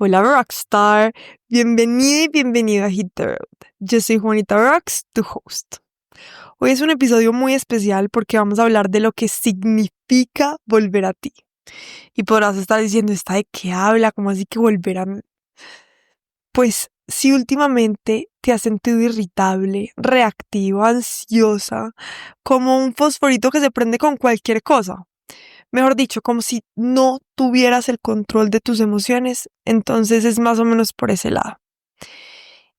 Hola Rockstar, bienvenida y bienvenido a Hit the Road. Yo soy Juanita Rocks, tu host. Hoy es un episodio muy especial porque vamos a hablar de lo que significa volver a ti. Y podrás estar diciendo, ¿esta de qué habla? ¿Cómo así que volver a mí? Pues si últimamente te has sentido irritable, reactiva, ansiosa, como un fosforito que se prende con cualquier cosa. Mejor dicho, como si no tuvieras el control de tus emociones, entonces es más o menos por ese lado.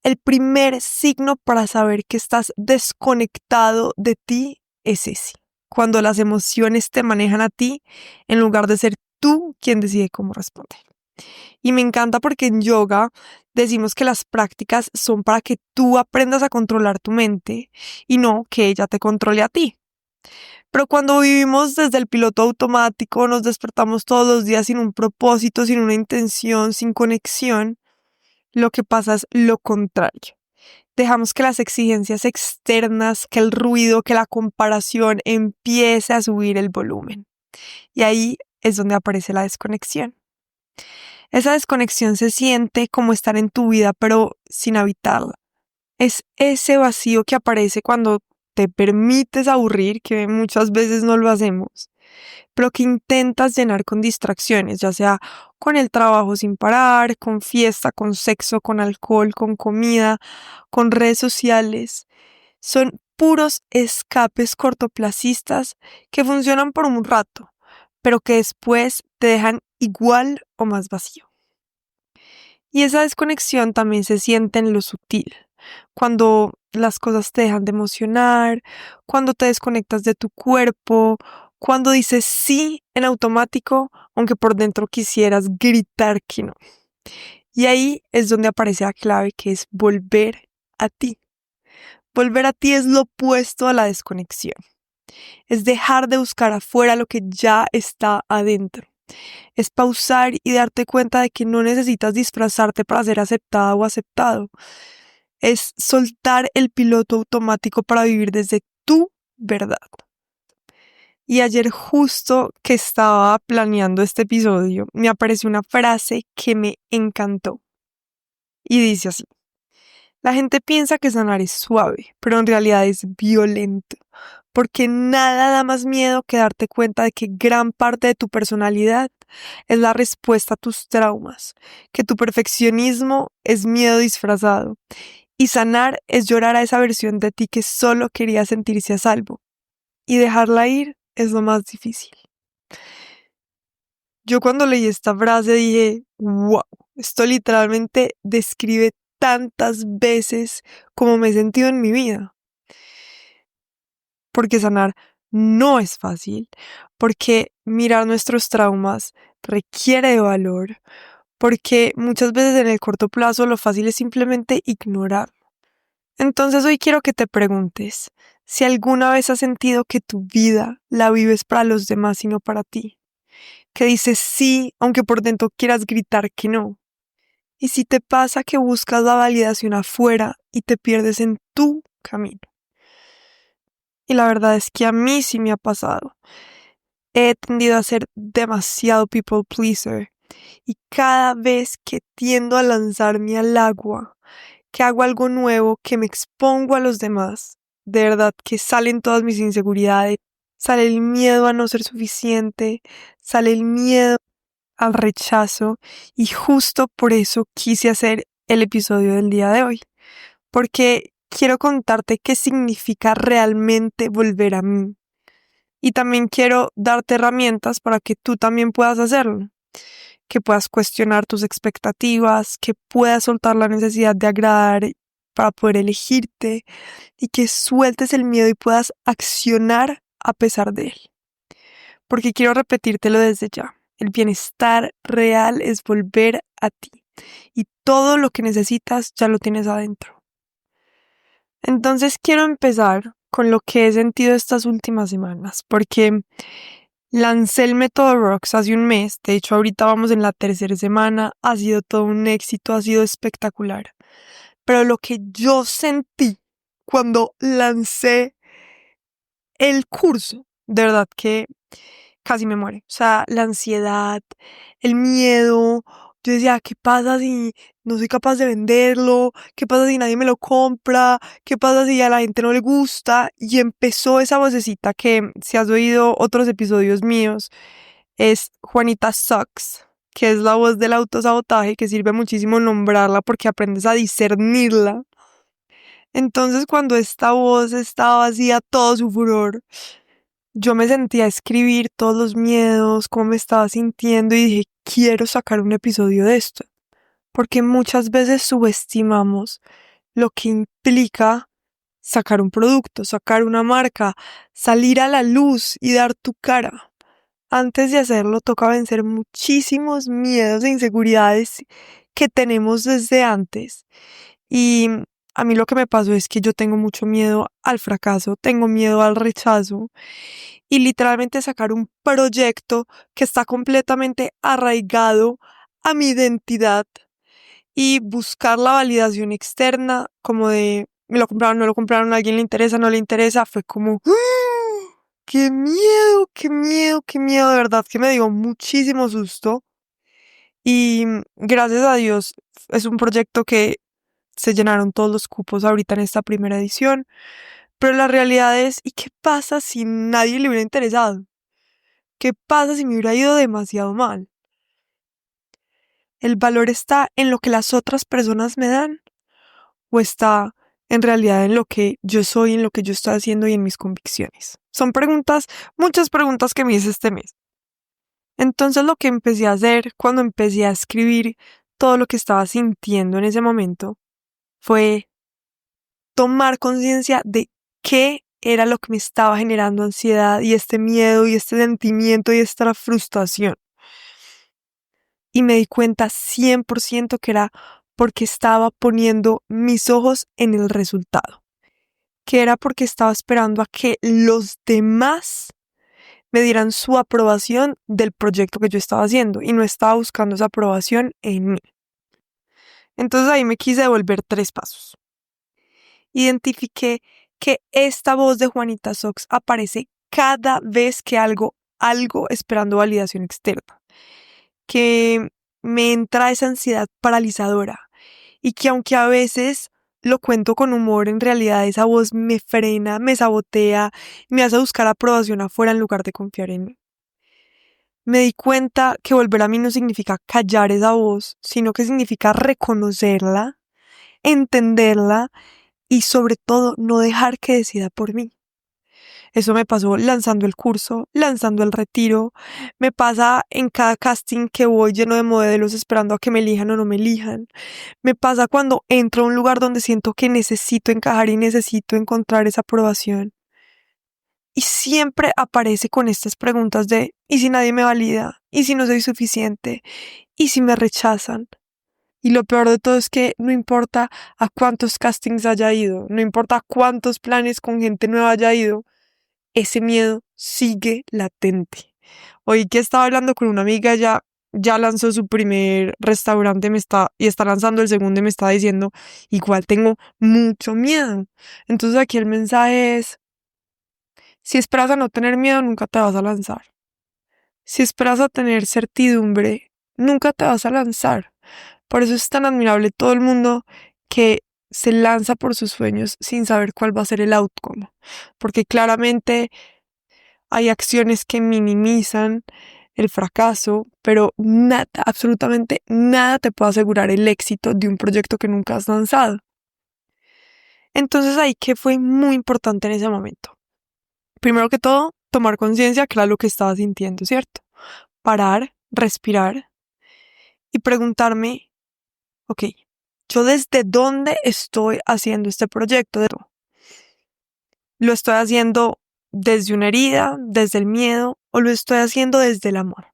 El primer signo para saber que estás desconectado de ti es ese, cuando las emociones te manejan a ti en lugar de ser tú quien decide cómo responder. Y me encanta porque en yoga decimos que las prácticas son para que tú aprendas a controlar tu mente y no que ella te controle a ti. Pero cuando vivimos desde el piloto automático, nos despertamos todos los días sin un propósito, sin una intención, sin conexión, lo que pasa es lo contrario. Dejamos que las exigencias externas, que el ruido, que la comparación empiece a subir el volumen. Y ahí es donde aparece la desconexión. Esa desconexión se siente como estar en tu vida, pero sin habitarla. Es ese vacío que aparece cuando te permites aburrir, que muchas veces no lo hacemos, pero que intentas llenar con distracciones, ya sea con el trabajo sin parar, con fiesta, con sexo, con alcohol, con comida, con redes sociales. Son puros escapes cortoplacistas que funcionan por un rato, pero que después te dejan igual o más vacío. Y esa desconexión también se siente en lo sutil, cuando las cosas te dejan de emocionar, cuando te desconectas de tu cuerpo, cuando dices sí en automático, aunque por dentro quisieras gritar que no. Y ahí es donde aparece la clave, que es volver a ti. Volver a ti es lo opuesto a la desconexión. Es dejar de buscar afuera lo que ya está adentro. Es pausar y darte cuenta de que no necesitas disfrazarte para ser aceptada o aceptado. Es soltar el piloto automático para vivir desde tu verdad. Y ayer justo que estaba planeando este episodio, me apareció una frase que me encantó. Y dice así: la gente piensa que sanar es suave, pero en realidad es violento. Porque nada da más miedo que darte cuenta de que gran parte de tu personalidad es la respuesta a tus traumas, que tu perfeccionismo es miedo disfrazado, y sanar es llorar a esa versión de ti que solo quería sentirse a salvo, y dejarla ir es lo más difícil. Yo cuando leí esta frase dije, wow, esto literalmente describe tantas veces como me he sentido en mi vida. Porque sanar no es fácil, porque mirar nuestros traumas requiere de valor, porque muchas veces en el corto plazo lo fácil es simplemente ignorar. Entonces hoy quiero que te preguntes si alguna vez has sentido que tu vida la vives para los demás y no para ti, que dices sí aunque por dentro quieras gritar que no. Y si te pasa que buscas la validación afuera y te pierdes en tu camino. Y la verdad es que a mí sí me ha pasado. He tendido a ser demasiado people pleaser. Y cada vez que tiendo a lanzarme al agua, que hago algo nuevo, que me expongo a los demás, de verdad que salen todas mis inseguridades, sale el miedo a no ser suficiente, sale el miedo al rechazo, y justo por eso quise hacer el episodio del día de hoy, porque quiero contarte qué significa realmente volver a mí. Y también quiero darte herramientas para que tú también puedas hacerlo, que puedas cuestionar tus expectativas, que puedas soltar la necesidad de agradar para poder elegirte y que sueltes el miedo y puedas accionar a pesar de él. Porque quiero repetírtelo desde ya. El bienestar real es volver a ti y todo lo que necesitas ya lo tienes adentro. Entonces quiero empezar con lo que he sentido estas últimas semanas, porque lancé el método Rocks hace un mes. De hecho, ahorita vamos en la tercera semana. Ha sido todo un éxito, ha sido espectacular. Pero lo que yo sentí cuando lancé el curso, de verdad que casi me muere. O sea, la ansiedad, el miedo, Yo decía, ¿qué pasa si no soy capaz de venderlo? ¿Qué pasa si nadie me lo compra? ¿Qué pasa si a la gente no le gusta? Y empezó esa vocecita que, si has oído otros episodios míos, es Juanita Sucks, que es la voz del autosabotaje, que sirve muchísimo nombrarla porque aprendes a discernirla. Entonces, cuando esta voz estaba así a todo su furor, yo me sentía a escribir todos los miedos, cómo me estaba sintiendo y dije, quiero sacar un episodio de esto. Porque muchas veces subestimamos lo que implica sacar un producto, sacar una marca, salir a la luz y dar tu cara. Antes de hacerlo toca vencer muchísimos miedos e inseguridades que tenemos desde antes. Y a mí lo que me pasó es que yo tengo mucho miedo al fracaso, tengo miedo al rechazo y literalmente sacar un proyecto que está completamente arraigado a mi identidad y buscar la validación externa como de me lo compraron, no lo compraron, a alguien le interesa, no le interesa, fue como ¡ah! ¡Qué miedo, qué miedo, qué miedo! De verdad que me dio muchísimo susto y gracias a Dios es un proyecto que se llenaron todos los cupos ahorita en esta primera edición, pero la realidad es ¿y qué pasa si nadie le hubiera interesado? ¿Qué pasa si me hubiera ido demasiado mal? ¿El valor está en lo que las otras personas me dan? ¿O está en realidad en lo que yo soy, en lo que yo estoy haciendo y en mis convicciones? Son preguntas, muchas preguntas que me hice este mes. Entonces lo que empecé a hacer cuando empecé a escribir todo lo que estaba sintiendo en ese momento fue tomar conciencia de qué era lo que me estaba generando ansiedad y este miedo y este sentimiento y esta frustración. Y me di cuenta 100% que era porque estaba poniendo mis ojos en el resultado. Que era porque estaba esperando a que los demás me dieran su aprobación del proyecto que yo estaba haciendo y no estaba buscando esa aprobación en mí. Entonces ahí me quise devolver 3 pasos. Identifiqué que esta voz de Juanita Sox aparece cada vez que algo esperando validación externa. Que me entra esa ansiedad paralizadora y que aunque a veces lo cuento con humor, en realidad esa voz me frena, me sabotea, me hace buscar aprobación afuera en lugar de confiar en mí. Me di cuenta que volver a mí no significa callar esa voz, sino que significa reconocerla, entenderla y sobre todo no dejar que decida por mí. Eso me pasó lanzando el curso, lanzando el retiro, me pasa en cada casting que voy lleno de modelos esperando a que me elijan o no me elijan. Me pasa cuando entro a un lugar donde siento que necesito encajar y necesito encontrar esa aprobación. Y siempre aparece con estas preguntas de ¿y si nadie me valida? ¿Y si no soy suficiente? ¿Y si me rechazan? Y lo peor de todo es que no importa a cuántos castings haya ido, no importa a cuántos planes con gente nueva haya ido, ese miedo sigue latente. Hoy que estaba hablando con una amiga, ya lanzó su primer restaurante y está lanzando el segundo y me está diciendo, igual tengo mucho miedo. Entonces aquí el mensaje es, si esperas a no tener miedo, nunca te vas a lanzar. Si esperas a tener certidumbre, nunca te vas a lanzar. Por eso es tan admirable todo el mundo que se lanza por sus sueños sin saber cuál va a ser el outcome. Porque claramente hay acciones que minimizan el fracaso, pero nada, absolutamente nada te puede asegurar el éxito de un proyecto que nunca has lanzado. Entonces ahí que fue muy importante en ese momento. Primero que todo, tomar conciencia que era lo que estaba sintiendo, ¿cierto? Parar, respirar y preguntarme, ok, ¿yo desde dónde estoy haciendo este proyecto? ¿Lo estoy haciendo desde una herida, desde el miedo o lo estoy haciendo desde el amor?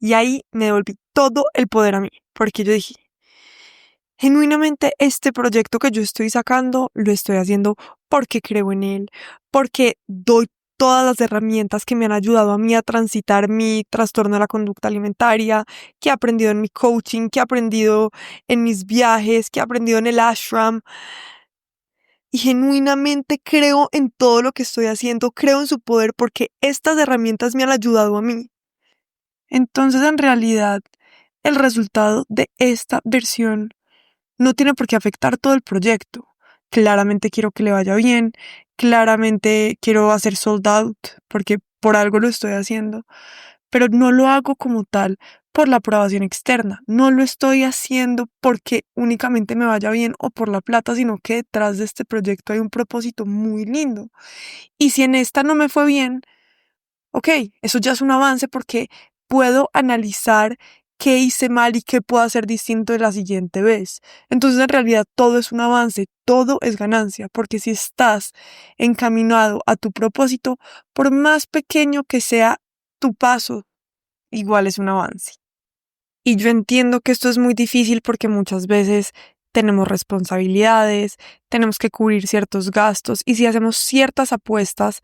Y ahí me devolví todo el poder a mí, porque yo dije, genuinamente este proyecto que yo estoy sacando lo estoy haciendo porque creo en él, porque doy todas las herramientas que me han ayudado a mí a transitar mi trastorno de la conducta alimentaria, que he aprendido en mi coaching, que he aprendido en mis viajes, que he aprendido en el ashram. Y genuinamente creo en todo lo que estoy haciendo, creo en su poder porque estas herramientas me han ayudado a mí. Entonces, en realidad, el resultado de esta versión no tiene por qué afectar todo el proyecto. Claramente quiero que le vaya bien, claramente quiero hacer sold out porque por algo lo estoy haciendo, pero no lo hago como tal por la aprobación externa, no lo estoy haciendo porque únicamente me vaya bien o por la plata, sino que detrás de este proyecto hay un propósito muy lindo. Y si en esta no me fue bien, ok, eso ya es un avance porque puedo analizar qué hice mal y qué puedo hacer distinto de la siguiente vez. Entonces, en realidad, todo es un avance, todo es ganancia, porque si estás encaminado a tu propósito, por más pequeño que sea tu paso, igual es un avance. Y yo entiendo que esto es muy difícil porque muchas veces tenemos responsabilidades, tenemos que cubrir ciertos gastos y si hacemos ciertas apuestas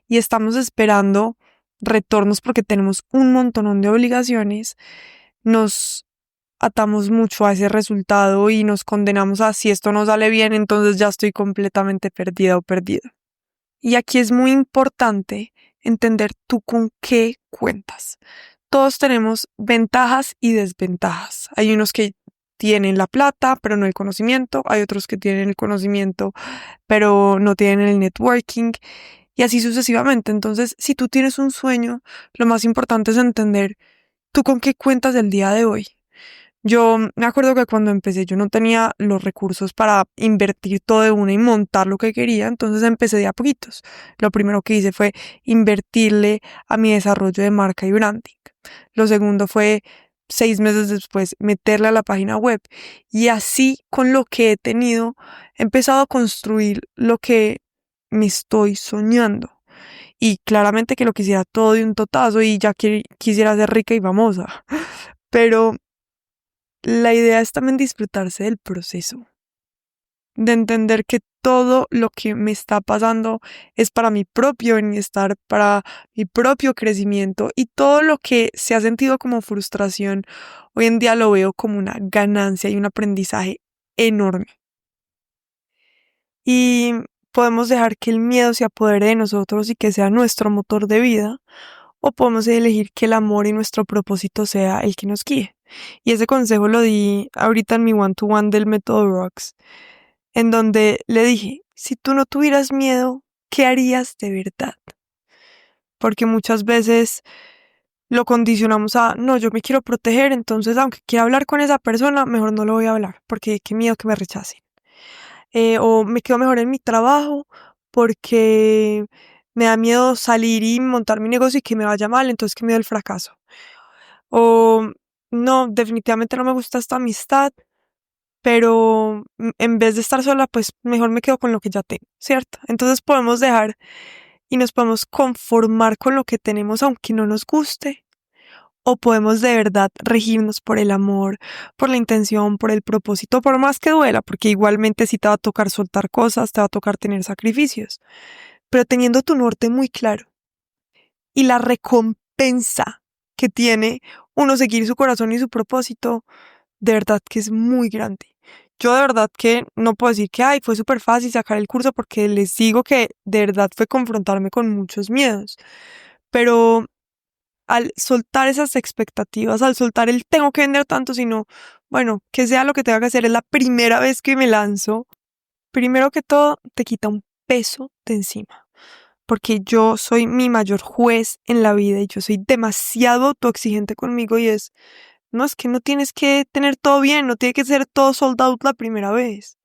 y estamos esperando retornos porque tenemos un montón de obligaciones, nos atamos mucho a ese resultado y nos condenamos a si esto no sale bien, entonces ya estoy completamente perdida o perdido. Y aquí es muy importante entender tú con qué cuentas. Todos tenemos ventajas y desventajas. Hay unos que tienen la plata, pero no el conocimiento. Hay otros que tienen el conocimiento, pero no tienen el networking. Y así sucesivamente. Entonces, si tú tienes un sueño, lo más importante es entender tú con qué cuentas el día de hoy. Yo me acuerdo que cuando empecé yo no tenía los recursos para invertir todo de una y montar lo que quería, entonces empecé de a poquitos. Lo primero que hice fue invertirle a mi desarrollo de marca y branding. Lo segundo fue 6 meses después meterle a la página web. Y así con lo que he tenido, he empezado a construir lo que me estoy soñando. Y claramente que lo quisiera todo de un totazo y ya quisiera ser rica y famosa. Pero la idea es también disfrutarse del proceso, de entender que todo lo que me está pasando es para mi propio bienestar, para mi propio crecimiento y todo lo que se ha sentido como frustración, hoy en día lo veo como una ganancia y un aprendizaje enorme. Y podemos dejar que el miedo se apodere de nosotros y que sea nuestro motor de vida, o podemos elegir que el amor y nuestro propósito sea el que nos guíe. Y ese consejo lo di ahorita en mi one-to-one del método Rocks, en donde le dije, si tú no tuvieras miedo, ¿qué harías de verdad? Porque muchas veces lo condicionamos a, no, yo me quiero proteger, entonces aunque quiera hablar con esa persona, mejor no lo voy a hablar, porque qué miedo que me rechacen. O me quedo mejor en mi trabajo porque me da miedo salir y montar mi negocio y que me vaya mal, entonces qué miedo el fracaso. O no, definitivamente no me gusta esta amistad, pero en vez de estar sola, pues mejor me quedo con lo que ya tengo, ¿cierto? Entonces podemos dejar y nos podemos conformar con lo que tenemos aunque no nos guste. O podemos de verdad regirnos por el amor, por la intención, por el propósito, por más que duela, porque igualmente sí te va a tocar soltar cosas, te va a tocar tener sacrificios, pero teniendo tu norte muy claro y la recompensa que tiene uno seguir su corazón y su propósito, de verdad que es muy grande. Yo de verdad que no puedo decir que ay, fue súper fácil sacar el curso porque les digo que de verdad fue confrontarme con muchos miedos, pero al soltar esas expectativas, al soltar el tengo que vender tanto, sino, bueno, que sea lo que tenga que hacer, es la primera vez que me lanzo, primero que todo, te quita un peso de encima, porque yo soy mi mayor juez en la vida y yo soy demasiado autoexigente conmigo y es, no, es que no tienes que tener todo bien, no tiene que ser todo sold out la primera vez.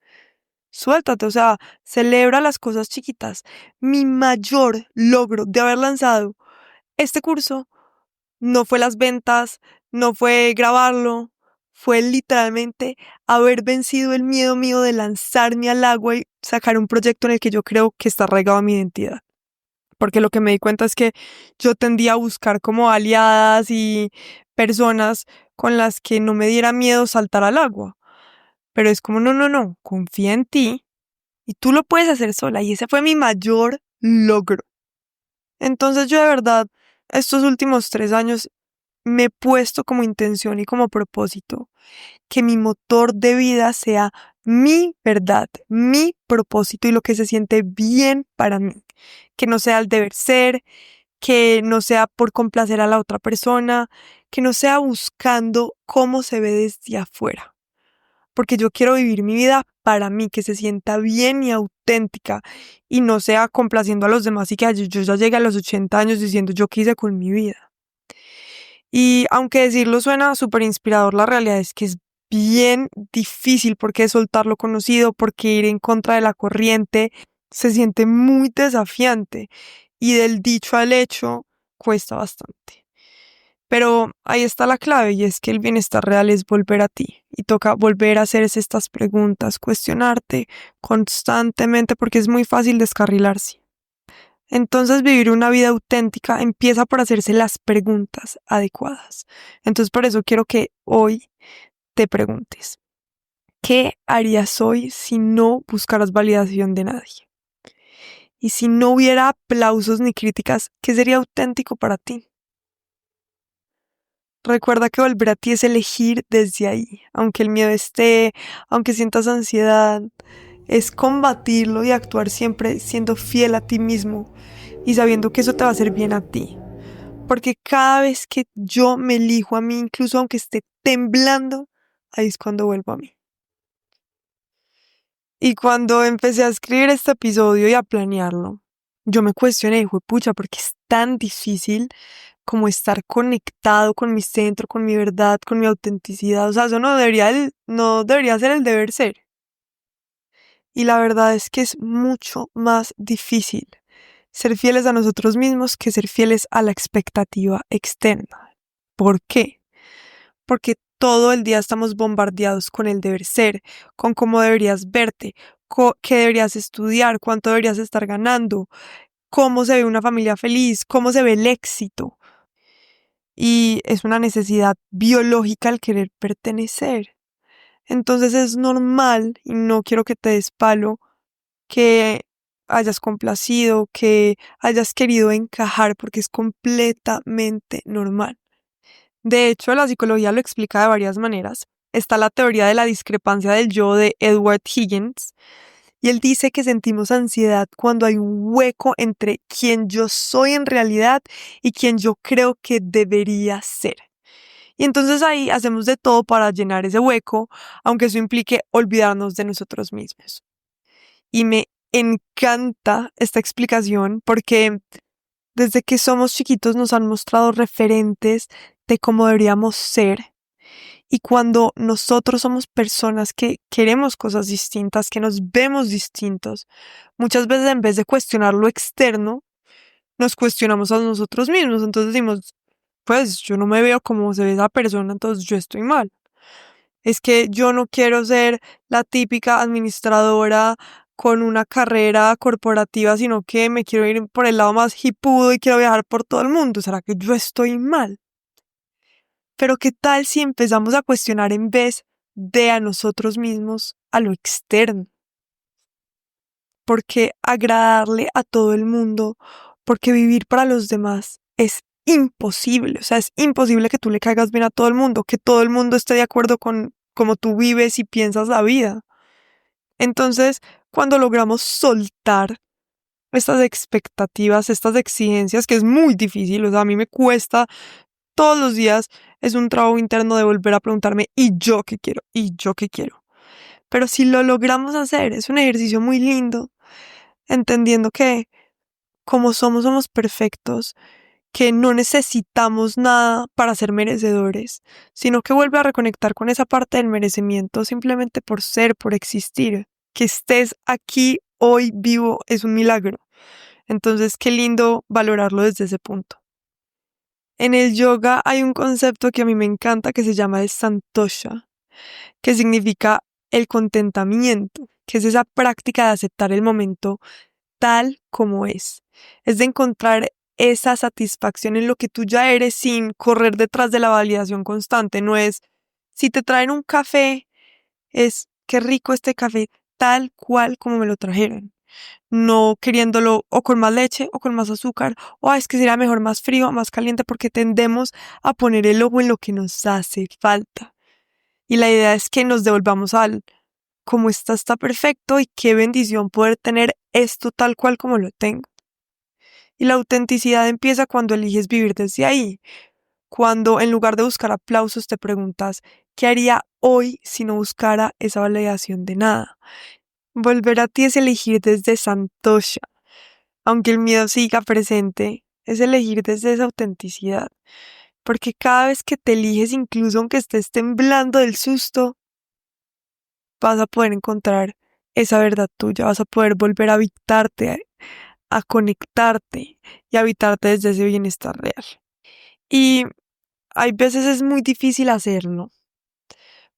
Suéltate, o sea, celebra las cosas chiquitas. Mi mayor logro de haber lanzado este curso no fue las ventas, no fue grabarlo, fue literalmente haber vencido el miedo mío de lanzarme al agua y sacar un proyecto en el que yo creo que está arraigado a mi identidad. Porque lo que me di cuenta es que yo tendía a buscar como aliadas y personas con las que no me diera miedo saltar al agua. Pero es como, no, no, no, confía en ti y tú lo puedes hacer sola. Y ese fue mi mayor logro. Entonces yo de verdad, estos últimos 3 años me he puesto como intención y como propósito que mi motor de vida sea mi verdad, mi propósito y lo que se siente bien para mí. Que no sea el deber ser, que no sea por complacer a la otra persona, que no sea buscando cómo se ve desde afuera. Porque yo quiero vivir mi vida para mí, que se sienta bien y auténtica y no sea complaciendo a los demás y que yo ya llegue a los 80 años diciendo yo qué hice con mi vida. Y aunque decirlo suena súper inspirador, la realidad es que es bien difícil porque soltar lo conocido, porque ir en contra de la corriente se siente muy desafiante y del dicho al hecho cuesta bastante. Pero ahí está la clave y es que el bienestar real es volver a ti y toca volver a hacerse estas preguntas, cuestionarte constantemente porque es muy fácil descarrilarse. Entonces vivir una vida auténtica empieza por hacerse las preguntas adecuadas. Entonces por eso quiero que hoy te preguntes, ¿qué harías hoy si no buscaras validación de nadie? Y si no hubiera aplausos ni críticas, ¿qué sería auténtico para ti? Recuerda que volver a ti es elegir desde ahí, aunque el miedo esté, aunque sientas ansiedad, es combatirlo y actuar siempre siendo fiel a ti mismo y sabiendo que eso te va a hacer bien a ti. Porque cada vez que yo me elijo a mí, incluso aunque esté temblando, ahí es cuando vuelvo a mí. Y cuando empecé a escribir este episodio y a planearlo, yo me cuestioné y dije, pucha, porque es tan difícil como estar conectado con mi centro, con mi verdad, con mi autenticidad. O sea, eso no debería ser el deber ser. Y la verdad es que es mucho más difícil ser fieles a nosotros mismos que ser fieles a la expectativa externa. ¿Por qué? Porque todo el día estamos bombardeados con el deber ser, con cómo deberías verte, qué deberías estudiar, cuánto deberías estar ganando, cómo se ve una familia feliz, cómo se ve el éxito. Y es una necesidad biológica el querer pertenecer. Entonces es normal, y no quiero que te des palo, que hayas complacido, que hayas querido encajar, porque es completamente normal. De hecho, la psicología lo explica de varias maneras. Está la teoría de la discrepancia del yo de Edward Higgins, y él dice que sentimos ansiedad cuando hay un hueco entre quien yo soy en realidad y quien yo creo que debería ser. Y entonces ahí hacemos de todo para llenar ese hueco, aunque eso implique olvidarnos de nosotros mismos. Y me encanta esta explicación porque desde que somos chiquitos nos han mostrado referentes de cómo deberíamos ser. Y cuando nosotros somos personas que queremos cosas distintas, que nos vemos distintos, muchas veces en vez de cuestionar lo externo, nos cuestionamos a nosotros mismos. Entonces decimos, pues yo no me veo como se ve esa persona, entonces yo estoy mal. Es que yo no quiero ser la típica administradora con una carrera corporativa, sino que me quiero ir por el lado más hipudo y quiero viajar por todo el mundo. ¿Será que yo estoy mal? Pero ¿qué tal si empezamos a cuestionar en vez de a nosotros mismos, a lo externo? Porque agradarle a todo el mundo, porque vivir para los demás es imposible. O sea, es imposible que tú le caigas bien a todo el mundo, que todo el mundo esté de acuerdo con cómo tú vives y piensas la vida. Entonces, cuando logramos soltar estas expectativas, estas exigencias, que es muy difícil, o sea, a mí me cuesta todos los días, es un trabajo interno de volver a preguntarme, ¿y yo qué quiero? ¿Y yo qué quiero? Pero si lo logramos hacer, es un ejercicio muy lindo, entendiendo que como somos, somos perfectos, que no necesitamos nada para ser merecedores, sino que vuelve a reconectar con esa parte del merecimiento simplemente por ser, por existir. Que estés aquí hoy vivo es un milagro. Entonces, qué lindo valorarlo desde ese punto. En el yoga hay un concepto que a mí me encanta que se llama el santosha, que significa el contentamiento, que es esa práctica de aceptar el momento tal como es. Es de encontrar esa satisfacción en lo que tú ya eres sin correr detrás de la validación constante. No es, si te traen un café, es qué rico este café tal cual como me lo trajeron. No queriéndolo o con más leche o con más azúcar, o es que sería mejor más frío o más caliente porque tendemos a poner el ojo en lo que nos hace falta. Y la idea es que nos devolvamos al como está perfecto y qué bendición poder tener esto tal cual como lo tengo. Y la autenticidad empieza cuando eliges vivir desde ahí, cuando en lugar de buscar aplausos te preguntas, ¿qué haría hoy si no buscara esa validación de nada? Volver a ti es elegir desde Santosha, aunque el miedo siga presente, es elegir desde esa autenticidad, porque cada vez que te eliges, incluso aunque estés temblando del susto, vas a poder encontrar esa verdad tuya, vas a poder volver a habitarte, a conectarte y habitarte desde ese bienestar real. Y hay veces es muy difícil hacerlo,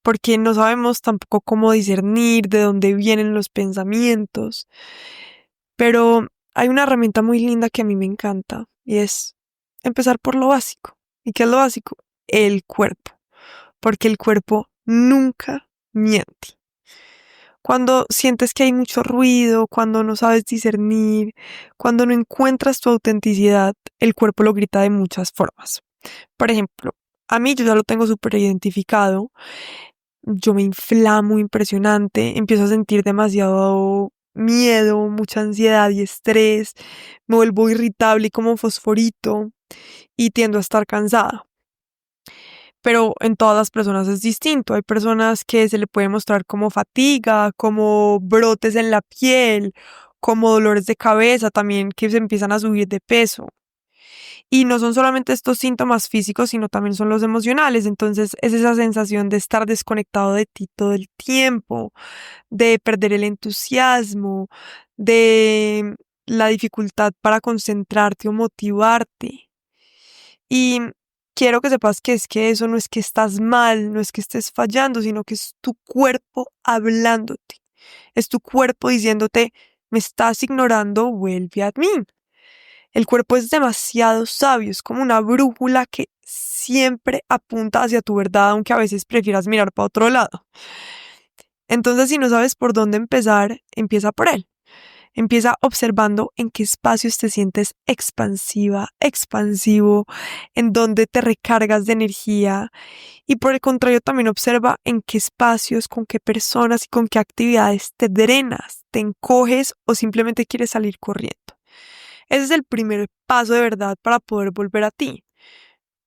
porque no sabemos tampoco cómo discernir de dónde vienen los pensamientos, pero hay una herramienta muy linda que a mí me encanta y es empezar por lo básico. ¿Y qué es lo básico? El cuerpo, porque el cuerpo nunca miente. Cuando sientes que hay mucho ruido, cuando no sabes discernir, cuando no encuentras tu autenticidad, el cuerpo lo grita de muchas formas. Por ejemplo, a mí yo ya lo tengo súper identificado, yo me inflamo impresionante, empiezo a sentir demasiado miedo, mucha ansiedad y estrés, me vuelvo irritable y como fosforito y tiendo a estar cansada. Pero en todas las personas es distinto. Hay personas que se le puede mostrar como fatiga, como brotes en la piel, como dolores de cabeza también que se empiezan a subir de peso. Y no son solamente estos síntomas físicos, sino también son los emocionales. Entonces es esa sensación de estar desconectado de ti todo el tiempo, de perder el entusiasmo, de la dificultad para concentrarte o motivarte. Y quiero que sepas que es que eso no es que estás mal, no es que estés fallando, sino que es tu cuerpo hablándote. Es tu cuerpo diciéndote, me estás ignorando, vuelve a mí. El cuerpo es demasiado sabio, es como una brújula que siempre apunta hacia tu verdad, aunque a veces prefieras mirar para otro lado. Entonces, si no sabes por dónde empezar, empieza por él. Empieza observando en qué espacios te sientes expansiva, expansivo, en dónde te recargas de energía. Y por el contrario, también observa en qué espacios, con qué personas y con qué actividades te drenas, te encoges o simplemente quieres salir corriendo. Ese es el primer paso de verdad para poder volver a ti.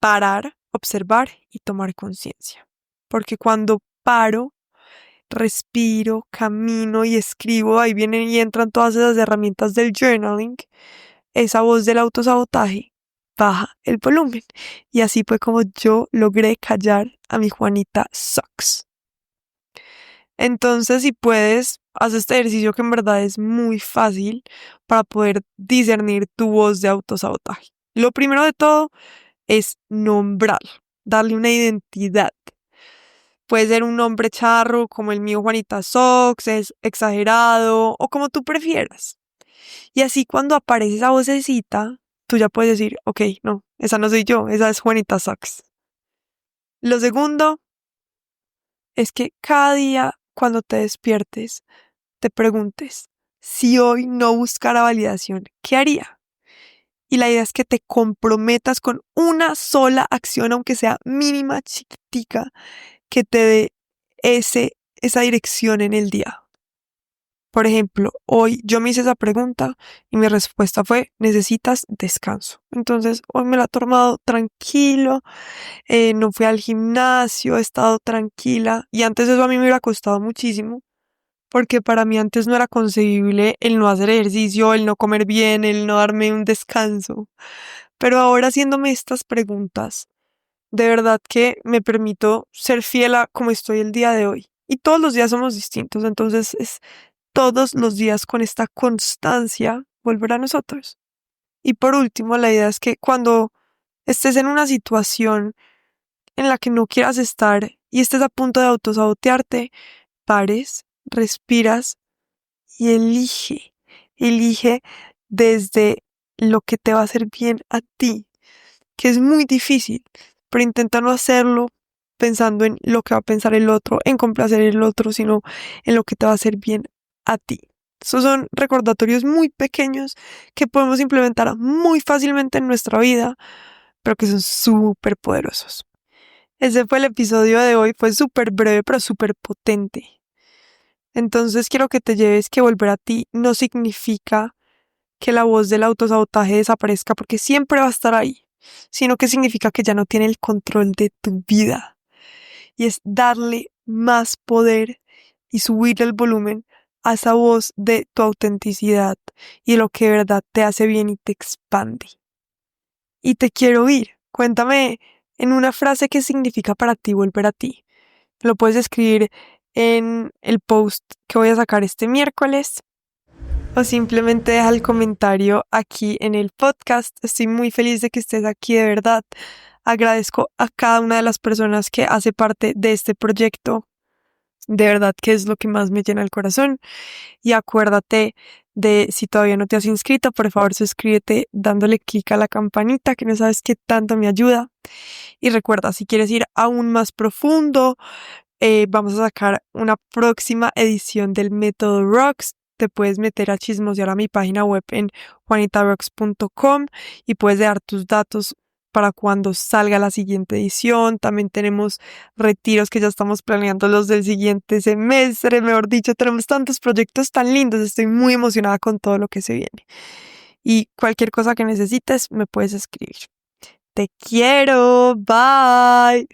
Parar, observar y tomar conciencia. Porque cuando paro, respiro, camino y escribo, ahí vienen y entran todas esas herramientas del journaling, esa voz del autosabotaje baja el volumen. Y así fue como yo logré callar a mi Juanita Sucks. Entonces, si puedes, haz este ejercicio que en verdad es muy fácil para poder discernir tu voz de autosabotaje. Lo primero de todo es nombrarlo, darle una identidad. Puede ser un nombre charro como el mío Juanita Sox, es exagerado o como tú prefieras. Y así cuando aparece esa vocecita, tú ya puedes decir, ok, no, esa no soy yo, esa es Juanita Sox. Lo segundo es que cada día cuando te despiertes, te preguntes, si hoy no buscara validación, ¿qué haría? Y la idea es que te comprometas con una sola acción, aunque sea mínima, chiquitica, que te dé esa dirección en el día. Por ejemplo, hoy yo me hice esa pregunta y mi respuesta fue, necesitas descanso. Entonces, hoy me la he tomado tranquilo, no fui al gimnasio, he estado tranquila y antes eso a mí me hubiera costado muchísimo porque para mí antes no era concebible el no hacer ejercicio, el no comer bien, el no darme un descanso. Pero ahora haciéndome estas preguntas, de verdad que me permito ser fiel a como estoy el día de hoy. Y todos los días somos distintos, entonces es todos los días con esta constancia volver a nosotros. Y por último, la idea es que cuando estés en una situación en la que no quieras estar y estés a punto de autosabotearte, pares, respiras y elige desde lo que te va a hacer bien a ti, que es muy difícil, pero intenta no hacerlo pensando en lo que va a pensar el otro, en complacer el otro, sino en lo que te va a hacer bien a ti. Esos son recordatorios muy pequeños que podemos implementar muy fácilmente en nuestra vida, pero que son súper poderosos. Ese fue el episodio de hoy, fue súper breve, pero súper potente. Entonces quiero que te lleves que volver a ti no significa que la voz del autosabotaje desaparezca porque siempre va a estar ahí, sino que significa que ya no tiene el control de tu vida. Y es darle más poder y subir el volumen a esa voz de tu autenticidad y lo que de verdad te hace bien y te expande. Y te quiero oír. Cuéntame en una frase qué significa para ti volver a ti. Lo puedes escribir en el post que voy a sacar este miércoles o simplemente deja el comentario aquí en el podcast. Estoy muy feliz de que estés aquí, de verdad. Agradezco a cada una de las personas que hace parte de este proyecto. De verdad que es lo que más me llena el corazón. Y acuérdate de, si todavía no te has inscrito, por favor suscríbete dándole clic a la campanita, que no sabes qué tanto me ayuda. Y recuerda, si quieres ir aún más profundo, vamos a sacar una próxima edición del Método Rocks. Te puedes meter a chismosear a mi página web en juanitarocks.com y puedes dejar tus datos para cuando salga la siguiente edición. También tenemos retiros que ya estamos planeando los del siguiente semestre. Mejor dicho, tenemos tantos proyectos tan lindos. Estoy muy emocionada con todo lo que se viene. Y cualquier cosa que necesites, me puedes escribir. Te quiero. Bye.